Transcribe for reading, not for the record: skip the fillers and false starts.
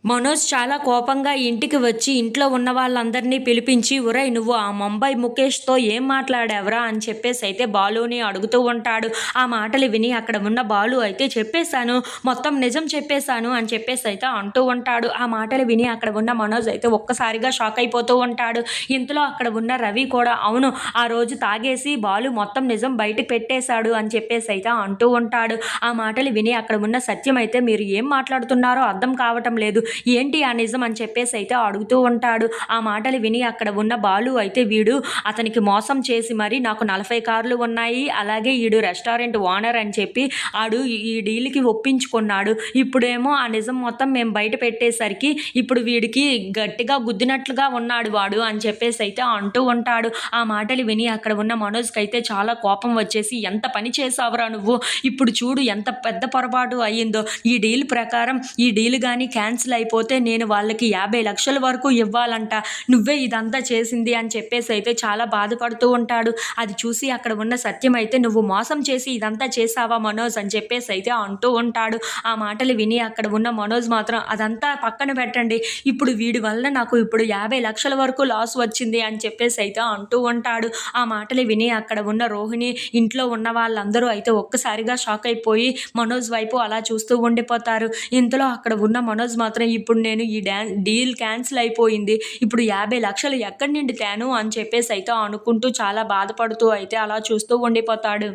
మనోజ్ చాలా కోపంగా ఇంటికి వచ్చి ఇంట్లో ఉన్న వాళ్ళందరినీ పిలిపించి, "ఒరేయ్! నువ్వు ఆ ముంబై ముఖేష్‌తో ఏం మాట్లాడావురా?" అని చెప్పేసి అయితే బాలుని అడుగుతూ ఉంటాడు. ఆ మాటలు విని అక్కడ ఉన్న బాలు అయితే, "చెప్పేశాను. మొత్తం నిజం చెప్పేశాను" అని చెప్పేసి అయితే అంటూ ఉంటాడు. ఆ మాటలు విని అక్కడ ఉన్న మనోజ్ అయితే ఒక్కసారిగా షాక్ అయిపోతూ ఉంటాడు. ఇంతలో అక్కడ ఉన్న రవి కూడా, "అవును, ఆ రోజు తాగేసి బాలు మొత్తం నిజం బయటకు పెట్టేశాడు" అని చెప్పేసి అయితే అంటూ ఉంటాడు. ఆ మాటలు విని అక్కడ ఉన్న సత్యం అయితే, "మీరు ఏం మాట్లాడుతున్నారో అర్థం కావటం లేదు. ఏంటి ఆ నిజం" అని చెప్పేసి అయితే అడుగుతూ ఉంటాడు. ఆ మాటలు విని అక్కడ ఉన్న బాలు అయితే, "వీడు అతనికి మోసం చేసి మరి నాకు 40 కార్లు ఉన్నాయి, అలాగే ఈడు రెస్టారెంట్ ఓనర్ అని చెప్పి ఆడు ఈ డీల్‌కి ఒప్పించుకున్నాడు. ఇప్పుడేమో ఆ నిజం మొత్తం మేము బయట పెట్టేసరికి ఇప్పుడు వీడికి గట్టిగా గుద్దినట్లుగా ఉన్నాడు వాడు" అని చెప్పేసి అయితే అంటూ ఉంటాడు. ఆ మాటలు విని అక్కడ ఉన్న మనోజ్‌కైతే చాలా కోపం వచ్చేసి, "ఎంత పని చేసావురా నువ్వు? ఇప్పుడు చూడు ఎంత పెద్ద పొరపాటు అయ్యిందో. ఈ డీల్ ప్రకారం ఈ డీల్ గాని క్యాన్సిల్ అయిపోతే నేను వాళ్ళకి 50,00,000 వరకు ఇవ్వాలంట. నువ్వే ఇదంతా చేసింది" అని చెప్పేసి అయితే చాలా బాధపడుతూ ఉంటాడు. అది చూసి అక్కడ ఉన్న సత్యం అయితే, "నువ్వు మోసం చేసి ఇదంతా చేసావా మనోజ్" అని చెప్పేసి అయితే అంటూ ఉంటాడు. ఆ మాటలు విని అక్కడ ఉన్న మనోజ్ మాత్రం, "అదంతా పక్కన పెట్టండి. ఇప్పుడు వీడి వల్ల నాకు ఇప్పుడు 50,00,000 వరకు లాస్ వచ్చింది" అని చెప్పేసి అయితే అంటూ ఉంటాడు. ఆ మాటలు విని అక్కడ ఉన్న రోహిణి, ఇంట్లో ఉన్న వాళ్ళందరూ అయితే ఒక్కసారిగా షాక్ అయిపోయి మనోజ్ వైపు అలా చూస్తూ ఉండిపోతారు. ఇంతలో అక్కడ ఉన్న మనోజ్ మాత్రం, "ఇప్పుడు నేను ఈ డీల్ క్యాన్సిల్ అయిపోయింది. ఇప్పుడు 50,00,000 ఎక్కడి నుండి తేను" అని చెప్పేసి అయితే అనుకుంటూ చాలా బాధపడుతూ అయితే అలా చూస్తూ ఉండిపోతాడు.